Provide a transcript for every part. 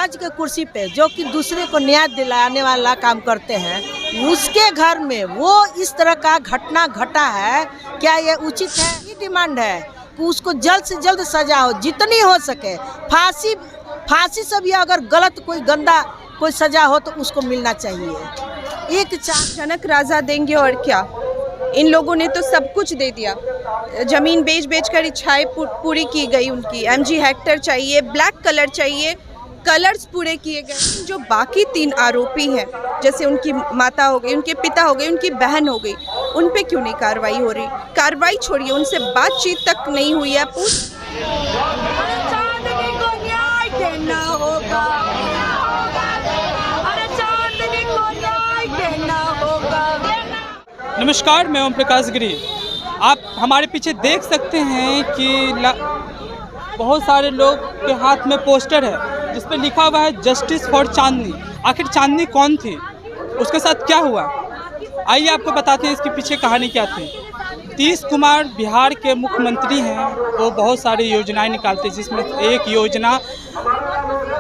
जज के कुर्सी पे जो कि दूसरे को न्याय दिलाने वाला काम करते हैं, उसके घर में वो इस तरह का घटना घटा है, क्या ये उचित है? ये डिमांड है कि उसको जल्द से जल्द सजा हो, जितनी हो सके। फांसी से भी अगर गलत कोई गंदा कोई सजा हो तो उसको मिलना चाहिए। एक जनक राजा देंगे और क्या, इन लोगों ने तो सब कुछ दे दिया। जमीन बेच कर इच्छाएं पूरी की गई उनकी। MG हेक्टर चाहिए, ब्लैक कलर चाहिए, कलर्स पूरे किए गए। जो बाकी 3 आरोपी हैं, जैसे उनकी माता हो गई, उनके पिता हो गए, उनकी बहन हो गई, उन पे क्यों नहीं कार्रवाई हो रही? कार्रवाई छोड़िए, उनसे बातचीत तक नहीं हुई है। नमस्कार, मैं ओम प्रकाश गिरी। आप हमारे पीछे देख सकते हैं कि बहुत सारे लोग के हाथ में पोस्टर है जिस पर लिखा हुआ है जस्टिस फॉर चांदनी। आखिर चांदनी कौन थी, उसके साथ क्या हुआ, आइए आपको बताते हैं इसके पीछे कहानी क्या थी। नीतीश कुमार बिहार के मुख्यमंत्री हैं, वो बहुत सारी योजनाएं निकालते हैं, जिसमें एक योजना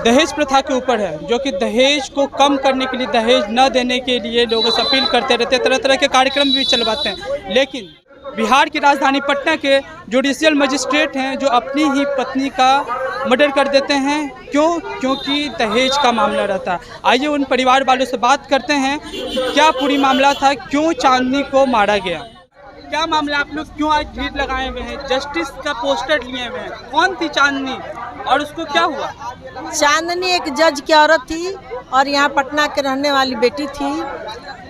दहेज प्रथा के ऊपर है, जो कि दहेज को कम करने के लिए, दहेज न देने के लिए लोगों से अपील करते रहते हैं, तरह तरह के कार्यक्रम भी चलवाते हैं। लेकिन बिहार की राजधानी पटना के जुडिशियल मजिस्ट्रेट हैं जो अपनी ही पत्नी का मर्डर कर देते हैं। क्योंकि दहेज का मामला रहता है। आइए उन परिवार वालों से बात करते हैं कि क्या पूरी मामला था, क्यों चांदनी को मारा गया, क्या मामला, आप लोग क्यों आज भीड़ लगाए हुए हैं, जस्टिस का पोस्टर लिए हुए हैं, कौन थी चांदनी और उसको क्या हुआ? चांदनी एक जज की औरत थी और यहाँ पटना के रहने वाली बेटी थी।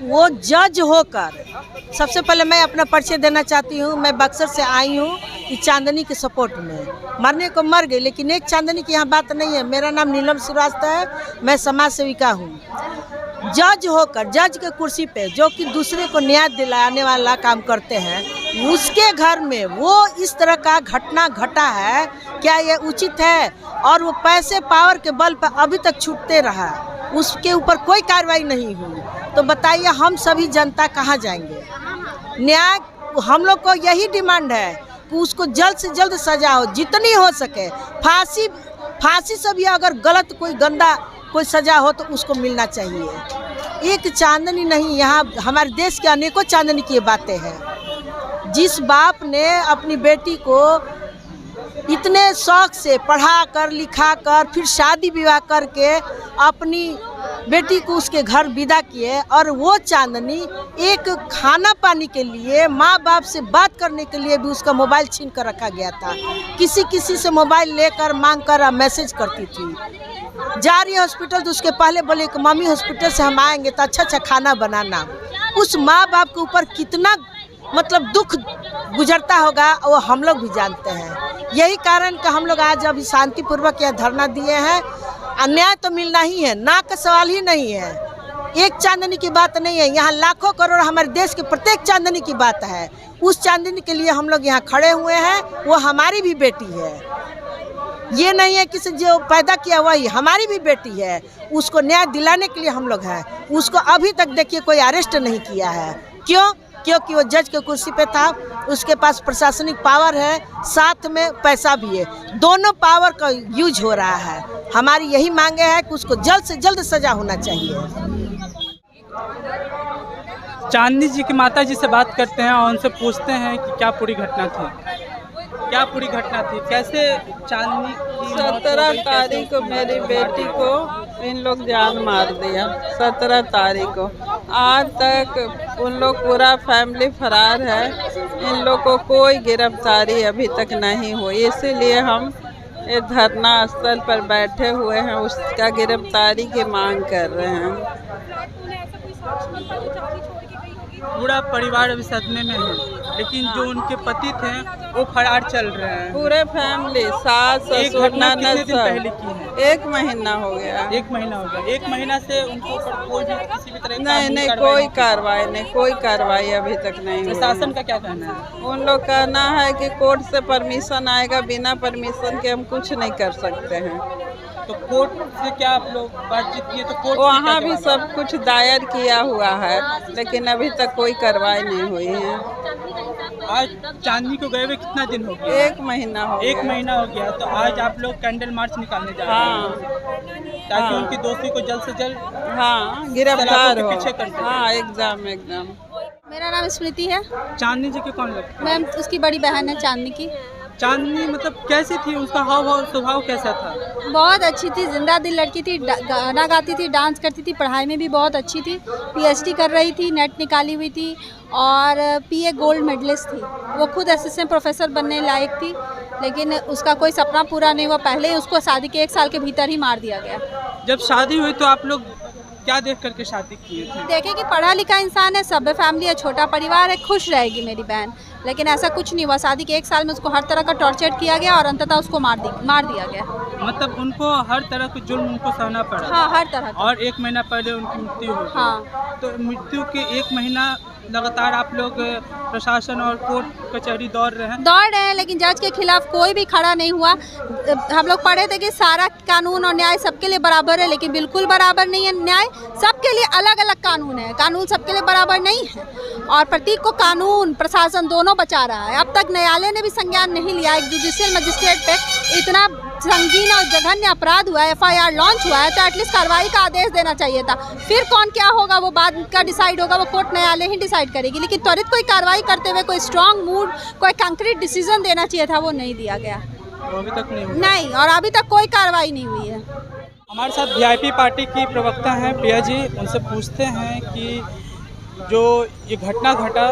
वो जज होकर, सबसे पहले मैं अपना परिचय देना चाहती हूँ। मैं बक्सर से आई हूँ कि चांदनी के सपोर्ट में। मरने को मर गई, लेकिन एक चांदनी की यहाँ बात नहीं है। मेरा नाम नीलम श्रीवास्तव है, मैं समाज सेविका हूँ। जज होकर, जज के कुर्सी पे जो कि दूसरे को न्याय दिलाने वाला काम करते हैं, उसके घर में वो इस तरह का घटना घटा है, क्या ये उचित है? और वो पैसे पावर के बल पर अभी तक छूटते रहा, उसके ऊपर कोई कार्रवाई नहीं हुई। तो बताइए हम सभी जनता कहाँ जाएंगे? न्याय, हम लोग को यही डिमांड है कि उसको जल्द से जल्द सजा हो, जितनी हो सके। फांसी से भी अगर गलत कोई गंदा कोई सजा हो तो उसको मिलना चाहिए। एक चांदनी नहीं, यहाँ हमारे देश के अनेकों चांदनी की बातें हैं। जिस बाप ने अपनी बेटी को इतने शौक से पढ़ा कर, लिखा कर, फिर शादी विवाह करके अपनी बेटी को उसके घर विदा किए, और वो चांदनी एक खाना पानी के लिए, माँ बाप से बात करने के लिए भी उसका मोबाइल छीन कर रखा गया था। किसी से मोबाइल लेकर मांग कर मैसेज करती थी। जा रही है हॉस्पिटल तो उसके पहले बोले कि मम्मी हॉस्पिटल से हम आएंगे तो अच्छा खाना बनाना। उस माँ बाप के ऊपर कितना मतलब दुख गुजरता होगा वो हम लोग भी जानते हैं। यही कारण कि हम लोग आज अभी शांतिपूर्वक यह धरना दिए हैं। अन्याय तो मिलना ही है, ना का सवाल ही नहीं है। एक चांदनी की बात नहीं है, यहाँ लाखों करोड़ हमारे देश के प्रत्येक चांदनी की बात है। उस चांदनी के लिए हम लोग यहाँ खड़े हुए हैं। वो हमारी भी बेटी है, ये नहीं है कि जो पैदा किया वही, हमारी भी बेटी है। उसको न्याय दिलाने के लिए हम लोग हैं। उसको अभी तक देखिए कोई अरेस्ट नहीं किया है। क्योंकि वो जज के कुर्सी पे था, उसके पास प्रशासनिक पावर है, साथ में पैसा भी है। दोनों पावर का यूज हो रहा है। हमारी यही मांगे है कि उसको जल्द से जल्द सजा होना चाहिए। चांदनी जी की माता जी से बात करते हैं और उनसे पूछते हैं कि क्या पूरी घटना थी, क्या पूरी घटना थी, कैसे चांदनी की 17 तारीख को मेरी बेटी को इन लोग जान मार दिया। 17 तारीख को आज तक उन लोग पूरा फैमिली फरार है। इन लोग को कोई गिरफ्तारी अभी तक नहीं हुई, इसीलिए हम ये धरना स्थल पर बैठे हुए हैं, उसका गिरफ्तारी की मांग कर रहे हैं। पूरा परिवार अभी सदमे में है, लेकिन जो उनके पति थे वो फरार चल रहे हैं। पूरे फैमिली, सास ससुर ननद सब। पहले की है? 1 महीना हो गया। 1 महीना हो गया। 1 महीना से उनको कोई भी किसी भी तरह नहीं कोई कार्रवाई नहीं, कोई कार्रवाई अभी तक नहीं हुई। प्रशासन का क्या कहना है? उन लोग कहना है कि कोर्ट से परमिशन आएगा, बिना परमिशन के हम कुछ नहीं कर सकते हैं। तो कोर्ट से क्या आप लोग बातचीत किए? तो कोर्ट वहाँ भी सब कुछ दायर किया हुआ है, लेकिन अभी तक कोई कार्रवाई नहीं हुई है। आज चांदनी को गए हुए कितना दिन हो गया? 1 महीना हो गया। 1 महीना हो गया। तो आज आप लोग कैंडल मार्च निकालने जा रहे हैं ताकि हाँ। उनकी दोषी को जल्द से जल्द हाँ, गिरफ्तार सलाखों हो। के पीछे कर सकें। हाँ, एकदम। मेरा नाम स्मृति है। चांदनी जी के कौन लगता है? मैम उसकी बड़ी बहन है चांदनी की। चांदनी मतलब कैसी थी, उसका हाव भाव स्वभाव कैसा था? बहुत अच्छी थी, जिंदा दिल लड़की थी, गाना गाती थी, डांस करती थी, पढ़ाई में भी बहुत अच्छी थी, पीएचडी कर रही थी, नेट निकाली हुई थी और पीए गोल्ड मेडलिस्ट थी। वो खुद असिस्टेंट प्रोफेसर बनने लायक थी, लेकिन उसका कोई सपना पूरा नहीं हुआ। पहले ही उसको शादी के 1 साल के भीतर ही मार दिया गया। जब शादी हुई तो आप लोग क्या देख करके शादी किए थे? देखे कि पढ़ा लिखा इंसान है, सभ्य फैमिली है, छोटा परिवार है, खुश रहेगी मेरी बहन, लेकिन ऐसा कुछ नहीं हुआ। शादी के 1 साल में उसको हर तरह का टॉर्चर किया गया और अंततः उसको मार दिया गया। मतलब उनको हर तरह के जुल्म उनको सहना पड़ा? हाँ, हर तरह का। और 1 महीना पहले उनकी मृत्यु हो गई। हाँ। तो मृत्यु के 1 महीना लगातार आप लोग प्रशासन और कोर्ट कचहरी दौड़ रहे हैं, लेकिन जज के खिलाफ कोई भी खड़ा नहीं हुआ। हम लोग पढ़े थे कि सारा कानून और न्याय सबके लिए बराबर है, लेकिन बिल्कुल बराबर नहीं है। न्याय सबके लिए अलग अलग कानून है, कानून सबके लिए बराबर नहीं है और प्रतीक को कानून प्रशासन दोनों बचा रहा है। अब तक न्यायालय ने भी संज्ञान नहीं लिया। एक जुडिशियल मजिस्ट्रेट पे इतना संगीन और जघन्य अपराध हुआ है, FIR लॉन्च हुआ है, तो एटलीस्ट कार्रवाई का आदेश देना चाहिए था। फिर कौन क्या होगा वो बाद का डिसाइड होगा, वो कोर्ट न्यायालय ही डिसाइड करेगी, लेकिन त्वरित कोई कार्रवाई करते हुए कोई स्ट्रांग मूड, कोई कंक्रीट डिसीजन देना चाहिए था, वो नहीं दिया गया। वो अभी तक नहीं हुआ। नहीं, और अभी तक कोई कार्रवाई नहीं हुई है। हमारे साथ VIP पार्टी की प्रवक्ता हैं प्रिया जी, उनसे पूछते हैं कि जो ये घटना घटा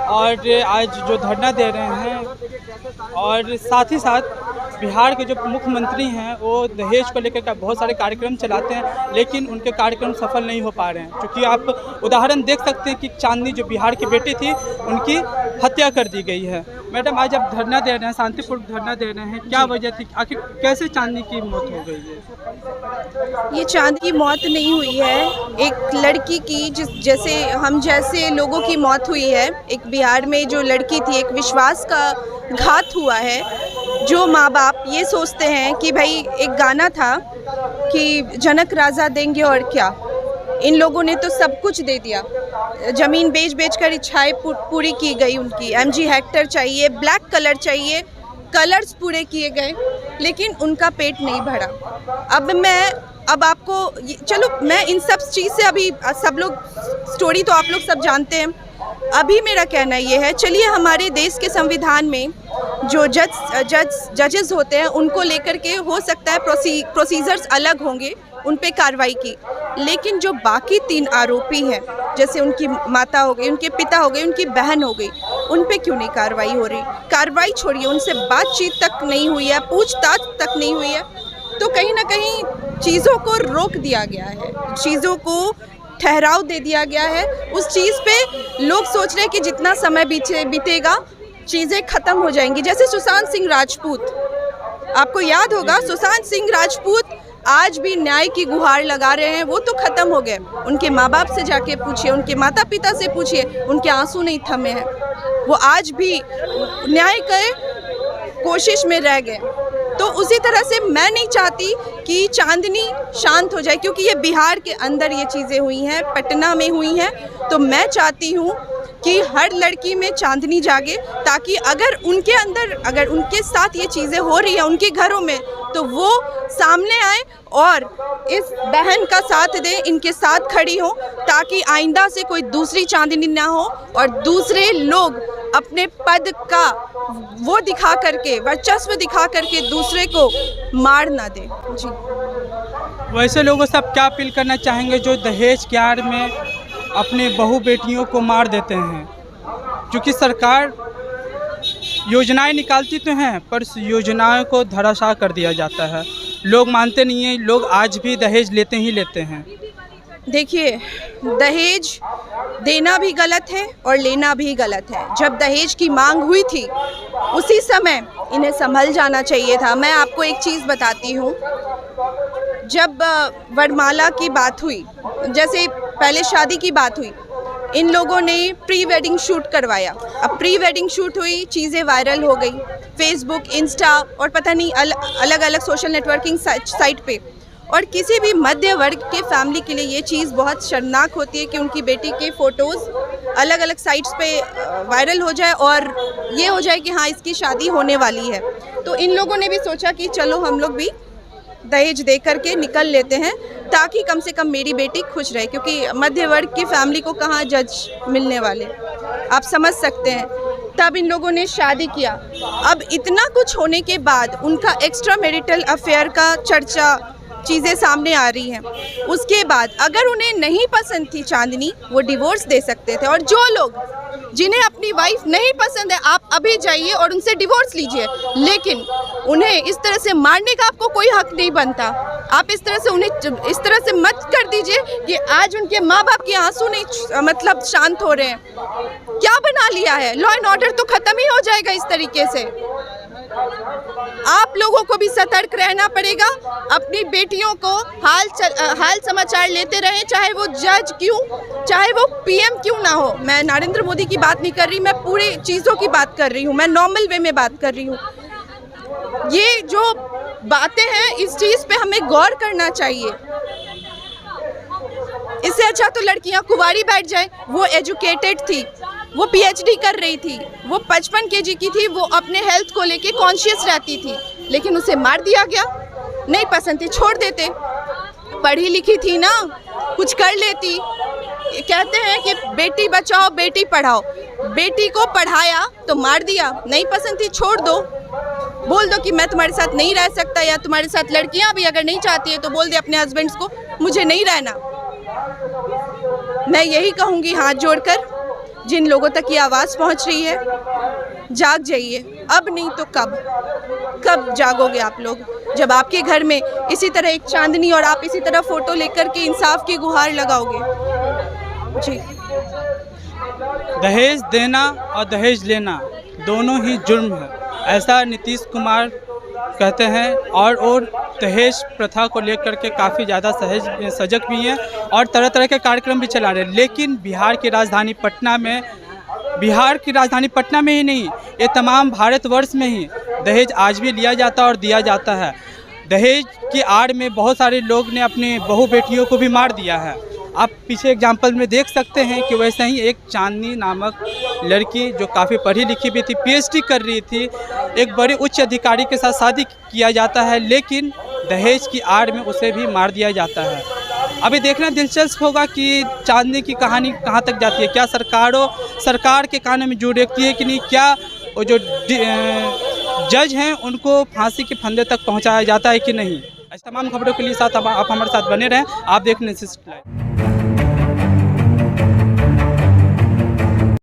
और आज जो धरना दे रहे हैं और साथ ही साथ बिहार के जो मुख्यमंत्री हैं वो दहेज को लेकर बहुत सारे कार्यक्रम चलाते हैं, लेकिन उनके कार्यक्रम सफल नहीं हो पा रहे हैं। क्योंकि आप उदाहरण देख सकते हैं कि चांदनी जो बिहार की बेटी थी, उनकी हत्या कर दी गई है। मैडम, आज आप धरना दे रहे हैं, शांतिपूर्ण धरना दे रहे हैं, क्या वजह थी? आखिर कैसे चांदनी की मौत हो गई है? ये चांद की मौत नहीं हुई है, एक लड़की की जैसे हम जैसे लोगों की मौत हुई है। एक बिहार में जो लड़की थी, एक विश्वास का घात हुआ है। जो माँ बाप ये सोचते हैं कि भाई एक गाना था कि जनक राजा देंगे और क्या, इन लोगों ने तो सब कुछ दे दिया। ज़मीन बेच कर इच्छाएं पूरी की गई उनकी। MG हेक्टर चाहिए, ब्लैक कलर चाहिए, कलर्स पूरे किए गए, लेकिन उनका पेट नहीं भरा। अब आपको चलो मैं इन सब चीज़ से अभी सब लोग स्टोरी तो आप लोग सब जानते हैं। अभी मेरा कहना ये है, चलिए हमारे देश के संविधान में जो जजेस होते हैं उनको लेकर के हो सकता है प्रोसीजर्स अलग होंगे, उन पे कार्रवाई की, लेकिन जो बाकी 3 आरोपी हैं, जैसे उनकी माता हो गई, उनके पिता हो गए, उनकी बहन हो गई, उन पे क्यों नहीं कार्रवाई हो रही? कार्रवाई छोड़िए, उनसे बातचीत तक नहीं हुई है, पूछताछ तक नहीं हुई है। तो कहीं ना कहीं चीज़ों को रोक दिया गया है, चीज़ों को ठहराव दे दिया गया है। उस चीज़ पे लोग सोच रहे हैं कि जितना समय बीतेगा चीज़ें ख़त्म हो जाएंगी। जैसे सुशांत सिंह राजपूत, आपको याद होगा, सुशांत सिंह राजपूत आज भी न्याय की गुहार लगा रहे हैं। वो तो ख़त्म हो गए, उनके माँ बाप से जाके पूछिए, उनके माता पिता से पूछिए, उनके आंसू नहीं थमे हैं, वो आज भी न्याय के कोशिश में रह गए। तो उसी तरह से मैं नहीं चाहती कि चांदनी शांत हो जाए, क्योंकि ये बिहार के अंदर ये चीज़ें हुई हैं, पटना में हुई हैं। तो मैं चाहती हूँ कि हर लड़की में चांदनी जागे, ताकि अगर उनके अंदर, अगर उनके साथ ये चीज़ें हो रही हैं उनके घरों में, तो वो सामने आए और इस बहन का साथ दें, इनके साथ खड़ी हो, ताकि आइंदा से कोई दूसरी चांदनी ना हो और दूसरे लोग अपने पद का वो दिखा करके, वर्चस्व दिखा करके दूसरे को मार ना दे। जी, वैसे लोगों से आप क्या अपील करना चाहेंगे जो दहेज के आड़ में अपने बहू बेटियों को मार देते हैं? क्योंकि सरकार योजनाएं निकालती तो हैं, पर योजनाओं को धराशायी कर दिया जाता है। लोग मानते नहीं हैं, लोग आज भी दहेज लेते ही लेते हैं। देखिए, दहेज देना भी गलत है और लेना भी गलत है। जब दहेज की मांग हुई थी उसी समय इन्हें संभल जाना चाहिए था। मैं आपको एक चीज़ बताती हूँ, जब वरमाला की बात हुई, जैसे पहले शादी की बात हुई, इन लोगों ने प्री वेडिंग शूट करवाया। अब प्री वेडिंग शूट हुई, चीज़ें वायरल हो गई फेसबुक, इंस्टा और पता नहीं अलग अलग सोशल नेटवर्किंग साइट पे। और किसी भी मध्य वर्ग के फैमिली के लिए ये चीज़ बहुत शर्मनाक होती है कि उनकी बेटी के फ़ोटोज़ अलग अलग साइट्स पे वायरल हो जाए और ये हो जाए कि हाँ इसकी शादी होने वाली है। तो इन लोगों ने भी सोचा कि चलो हम लोग भी दहेज दे करके निकल लेते हैं ताकि कम से कम मेरी बेटी खुश रहे, क्योंकि मध्य वर्ग की फैमिली को कहाँ जज मिलने वाले, आप समझ सकते हैं। तब इन लोगों ने शादी किया। अब इतना कुछ होने के बाद उनका एक्स्ट्रा मैरिटल अफेयर का चर्चा चीज़ें सामने आ रही हैं। उसके बाद अगर उन्हें नहीं पसंद थी चांदनी, वो डिवोर्स दे सकते थे। और जो लोग जिन्हें अपनी वाइफ नहीं पसंद है, आप अभी जाइए और उनसे डिवोर्स लीजिए, लेकिन उन्हें इस तरह से मारने का आपको कोई हक नहीं बनता। आप इस तरह से उन्हें इस तरह से मत कर दीजिए कि आज उनके माँ बाप के आंसू नहीं मतलब शांत हो रहे हैं। क्या बना लिया है? लॉ एंड ऑर्डर तो खत्म ही हो जाएगा इस तरीके से। आप लोगों को भी सतर्क रहना पड़ेगा। अपनी बेटियों को हाल समाचार लेते रहें, चाहे वो जज क्यों, चाहे वो पीएम क्यों ना हो। मैं नरेंद्र मोदी की बात नहीं कर रही, मैं पूरी चीज़ों की बात कर रही हूँ, मैं नॉर्मल वे में बात कर रही हूँ। ये जो बातें हैं इस चीज़ पे हमें गौर करना चाहिए। इससे अच्छा तो लड़कियां कुंवारी बैठ जाए। वो एजुकेटेड थी, वो पीएचडी कर रही थी, वो 55 केजी की थी, वो अपने हेल्थ को लेके कॉन्शियस रहती थी, लेकिन उसे मार दिया गया। नहीं पसंद थी, छोड़ देते। पढ़ी लिखी थी ना, कुछ कर लेती। कहते हैं कि बेटी बचाओ बेटी पढ़ाओ। बेटी को पढ़ाया तो मार दिया। नहीं पसंद थी, छोड़ दो। बोल दो कि मैं तुम्हारे साथ नहीं रह सकता, या तुम्हारे साथ लड़कियां भी अगर नहीं चाहती है तो बोल दे अपने हस्बैंड्स को मुझे नहीं रहना। मैं यही कहूँगी हाथ जोड़कर, जिन लोगों तक ये आवाज़ पहुँच रही है, जाग जाइए। अब नहीं तो कब जागोगे आप लोग, जब आपके घर में इसी तरह एक चांदनी और आप इसी तरह फ़ोटो लेकर के इंसाफ की गुहार लगाओगे। जी, दहेज देना और दहेज लेना दोनों ही जुर्म है, ऐसा नीतीश कुमार कहते हैं। और दहेज प्रथा को लेकर के काफ़ी ज़्यादा सजग भी हैं और तरह तरह के कार्यक्रम भी चला रहे हैं। लेकिन बिहार की राजधानी पटना में ही नहीं, ये तमाम भारतवर्ष में ही दहेज आज भी लिया जाता है और दिया जाता है। दहेज की आड़ में बहुत सारे लोग ने अपनी बहू बेटियों को भी मार दिया है। आप पीछे एग्जाम्पल में देख सकते हैं कि वैसे ही एक चांदनी नामक लड़की जो काफ़ी पढ़ी लिखी भी थी, पीएचडी कर रही थी, एक बड़े उच्च अधिकारी के साथ शादी किया जाता है, लेकिन दहेज की आड़ में उसे भी मार दिया जाता है। अभी देखना दिलचस्प होगा कि चांदनी की कहानी कहाँ तक जाती है। क्या सरकार के कानों में जू देखती है कि नहीं, क्या वो जो जज हैं उनको फांसी के फंदे तक पहुँचाया जाता है कि नहीं। ऐसी तमाम खबरों के लिए आप हमारे साथ बने रहें। आप देख रहे हैं 360 लाइव।